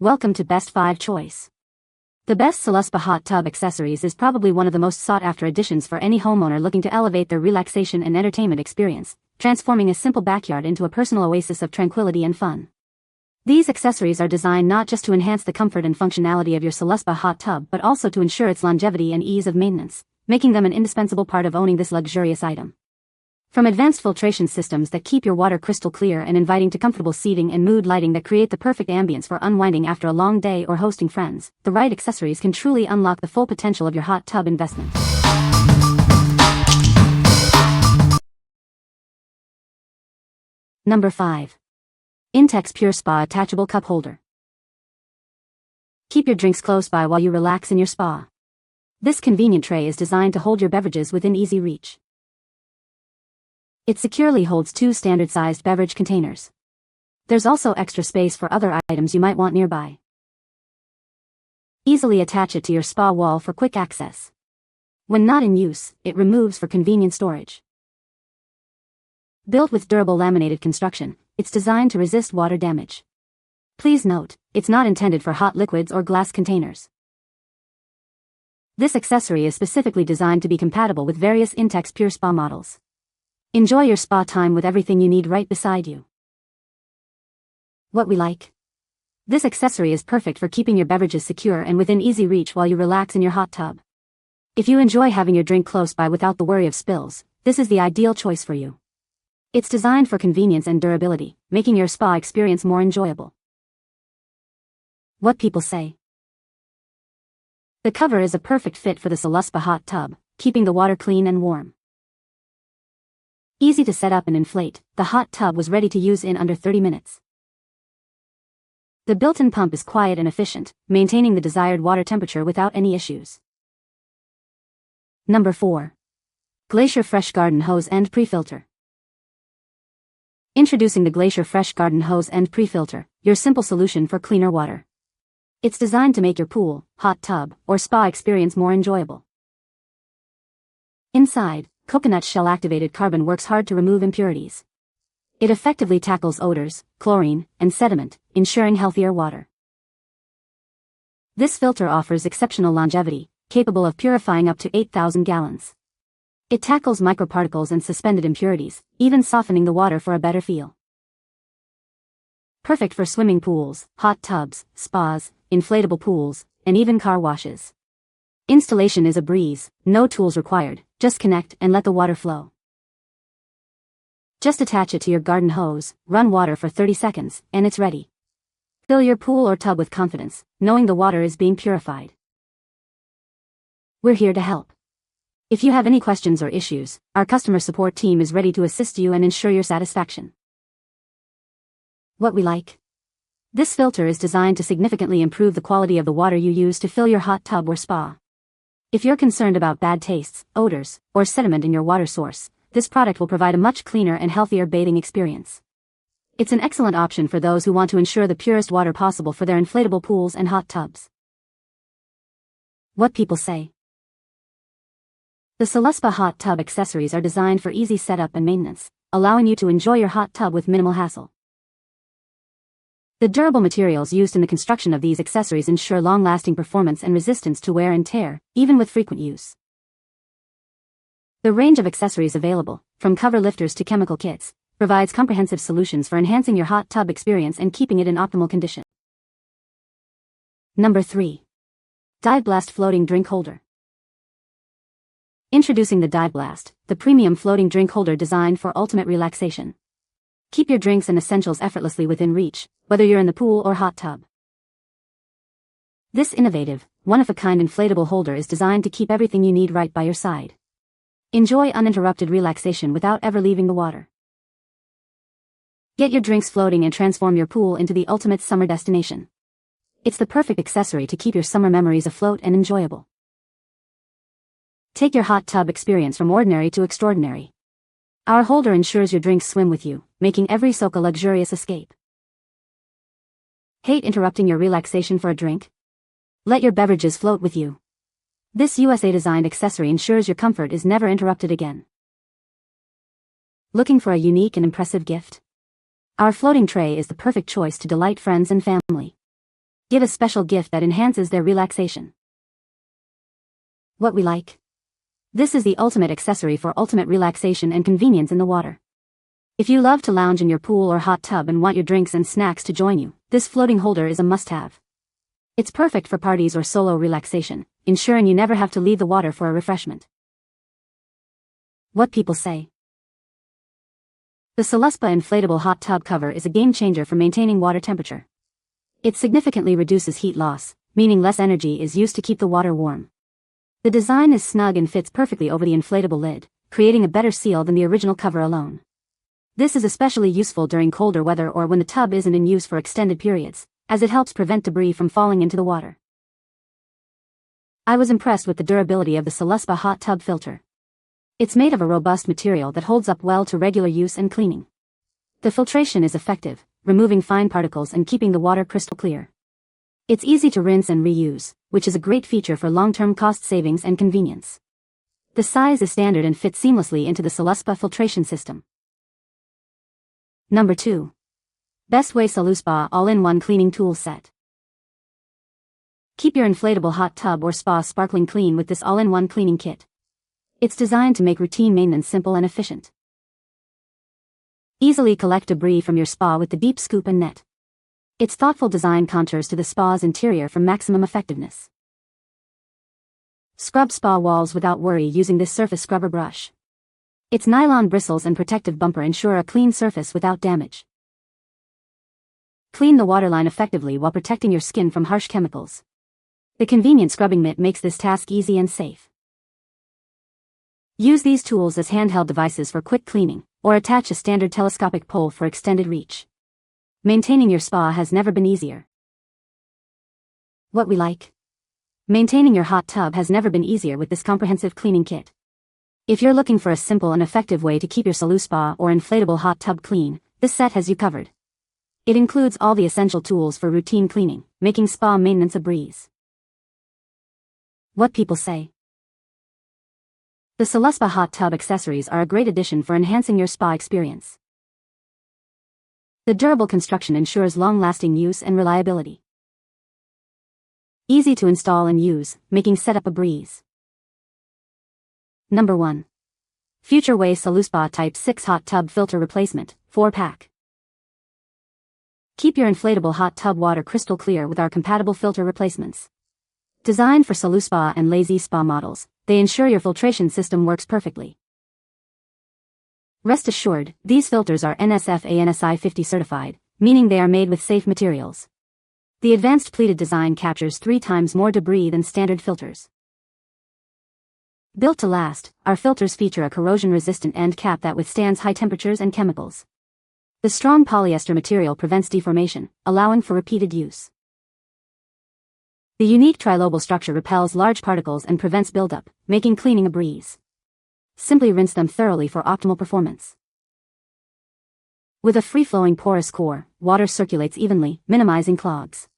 Welcome to Best 5 Choice. The Best Saluspa Hot Tub Accessories is probably one of the most sought-after additions for any homeowner looking to elevate their relaxation and entertainment experience, transforming a simple backyard into a personal oasis of tranquility and fun. These accessories are designed not just to enhance the comfort and functionality of your Saluspa hot tub but also to ensure its longevity and ease of maintenance, making them an indispensable part of owning this luxurious item. From advanced filtration systems that keep your water crystal clear and inviting to comfortable seating and mood lighting that create the perfect ambience for unwinding after a long day or hosting friends, the right accessories can truly unlock the full potential of your hot tub investment. Number 5. Intex PureSpa Attachable Cup Holder. Keep your drinks close by while you relax in your spa. This convenient tray is designed to hold your beverages within easy reach. It securely holds 2 standard-sized beverage containers. There's also extra space for other items you might want nearby. Easily attach it to your spa wall for quick access. When not in use, it removes for convenient storage. Built with durable laminated construction, it's designed to resist water damage. Please note, it's not intended for hot liquids or glass containers. This accessory is specifically designed to be compatible with various Intex PureSpa models. Enjoy your spa time with everything you need right beside you. What we like. This accessory is perfect for keeping your beverages secure and within easy reach while you relax in your hot tub. If you enjoy having your drink close by without the worry of spills, this is the ideal choice for you. It's designed for convenience and durability, making your spa experience more enjoyable. What people say. The cover is a perfect fit for the Saluspa hot tub, keeping the water clean and warm. Easy to set up and inflate, the hot tub was ready to use in under 30 minutes. The built-in pump is quiet and efficient, maintaining the desired water temperature without any issues. Number 4. GLACIER Fresh Garden Hose and Pre-Filter. Introducing the GLACIER Fresh Garden Hose and Pre-Filter, your simple solution for cleaner water. It's designed to make your pool, hot tub, or spa experience more enjoyable. Inside, coconut shell-activated carbon works hard to remove impurities. It effectively tackles odors, chlorine, and sediment, ensuring healthier water. This filter offers exceptional longevity, capable of purifying up to 8,000 gallons. It tackles microparticles and suspended impurities, even softening the water for a better feel. Perfect for swimming pools, hot tubs, spas, inflatable pools, and even car washes. Installation is a breeze, no tools required, just connect and let the water flow. Just attach it to your garden hose, run water for 30 seconds, and it's ready. Fill your pool or tub with confidence, knowing the water is being purified. We're here to help. If you have any questions or issues, our customer support team is ready to assist you and ensure your satisfaction. What we like. This filter is designed to significantly improve the quality of the water you use to fill your hot tub or spa. If you're concerned about bad tastes, odors, or sediment in your water source, this product will provide a much cleaner and healthier bathing experience. It's an excellent option for those who want to ensure the purest water possible for their inflatable pools and hot tubs. What people say. The Saluspa hot tub accessories are designed for easy setup and maintenance, allowing you to enjoy your hot tub with minimal hassle. The durable materials used in the construction of these accessories ensure long-lasting performance and resistance to wear and tear, even with frequent use. The range of accessories available, from cover lifters to chemical kits, provides comprehensive solutions for enhancing your hot tub experience and keeping it in optimal condition. Number 3. DIVEBLAST Floating Drink Holder. Introducing the DIVEBLAST, the premium floating drink holder designed for ultimate relaxation. Keep your drinks and essentials effortlessly within reach, whether you're in the pool or hot tub. This innovative, one-of-a-kind inflatable holder is designed to keep everything you need right by your side. Enjoy uninterrupted relaxation without ever leaving the water. Get your drinks floating and transform your pool into the ultimate summer destination. It's the perfect accessory to keep your summer memories afloat and enjoyable. Take your hot tub experience from ordinary to extraordinary. Our holder ensures your drinks swim with you, making every soak a luxurious escape. Hate interrupting your relaxation for a drink? Let your beverages float with you. This USA-designed accessory ensures your comfort is never interrupted again. Looking for a unique and impressive gift? Our floating tray is the perfect choice to delight friends and family. give a special gift that enhances their relaxation. What we like. This is the ultimate accessory for ultimate relaxation and convenience in the water. If you love to lounge in your pool or hot tub and want your drinks and snacks to join you, this floating holder is a must-have. It's perfect for parties or solo relaxation, ensuring you never have to leave the water for a refreshment. What people say. The Saluspa inflatable hot tub cover is a game-changer for maintaining water temperature. It significantly reduces heat loss, meaning less energy is used to keep the water warm. The design is snug and fits perfectly over the inflatable lid, creating a better seal than the original cover alone. This is especially useful during colder weather or when the tub isn't in use for extended periods, as it helps prevent debris from falling into the water. I was impressed with the durability of the Saluspa hot tub filter. It's made of a robust material that holds up well to regular use and cleaning. The filtration is effective, removing fine particles and keeping the water crystal clear. It's easy to rinse and reuse, which is a great feature for long-term cost savings and convenience. The size is standard and fits seamlessly into the Saluspa filtration system. Number 2. Bestway Saluspa All-in-One Cleaning Tool Set. Keep your inflatable hot tub or spa sparkling clean with this all-in-one cleaning kit. It's designed to make routine maintenance simple and efficient. Easily collect debris from your spa with the deep scoop and net. Its thoughtful design contours to the spa's interior for maximum effectiveness. Scrub spa walls without worry using this surface scrubber brush. Its nylon bristles and protective bumper ensure a clean surface without damage. Clean the waterline effectively while protecting your skin from harsh chemicals. The convenient scrubbing mitt makes this task easy and safe. Use these tools as handheld devices for quick cleaning, or attach a standard telescopic pole for extended reach. Maintaining your spa has never been easier. What we like. Maintaining your hot tub has never been easier with this comprehensive cleaning kit. If you're looking for a simple and effective way to keep your Saluspa or inflatable hot tub clean, this set has you covered. It includes all the essential tools for routine cleaning, making spa maintenance a breeze. What people say. The Saluspa Hot Tub Accessories are a great addition for enhancing your spa experience. The durable construction ensures long-lasting use and reliability. Easy to install and use, making setup a breeze. Number 1. FutureWay Saluspa Type 6 Hot Tub Filter Replacement, 4-pack. Keep your inflatable hot tub water crystal clear with our compatible filter replacements. Designed for Saluspa and Lazy Spa models, they ensure your filtration system works perfectly. Rest assured, these filters are NSF/ANSI 50 certified, meaning they are made with safe materials. The advanced pleated design captures 3 times more debris than standard filters. Built to last, our filters feature a corrosion-resistant end cap that withstands high temperatures and chemicals. The strong polyester material prevents deformation, allowing for repeated use. The unique trilobal structure repels large particles and prevents buildup, making cleaning a breeze. Simply rinse them thoroughly for optimal performance. With a free-flowing porous core, water circulates evenly, minimizing clogs.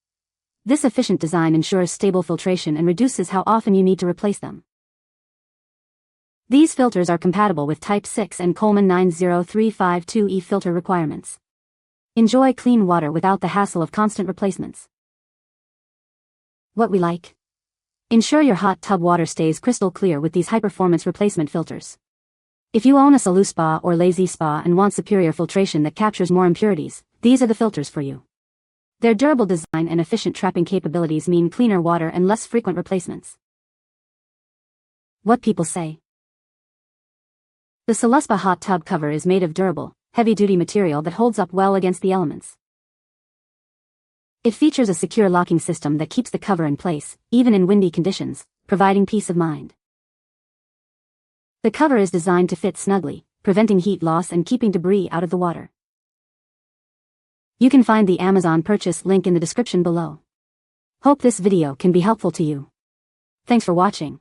This efficient design ensures stable filtration and reduces how often you need to replace them. These filters are compatible with Type 6 and Coleman 90352E filter requirements. Enjoy clean water without the hassle of constant replacements. What we like. Ensure your hot tub water stays crystal clear with these high-performance replacement filters. If you own a Saluspa or Lazy Spa and want superior filtration that captures more impurities, these are the filters for you. Their durable design and efficient trapping capabilities mean cleaner water and less frequent replacements. What people say. The Saluspa hot tub cover is made of durable, heavy-duty material that holds up well against the elements. It features a secure locking system that keeps the cover in place, even in windy conditions, providing peace of mind. The cover is designed to fit snugly, preventing heat loss and keeping debris out of the water. You can find the Amazon purchase link in the description below. Hope this video can be helpful to you. Thanks for watching.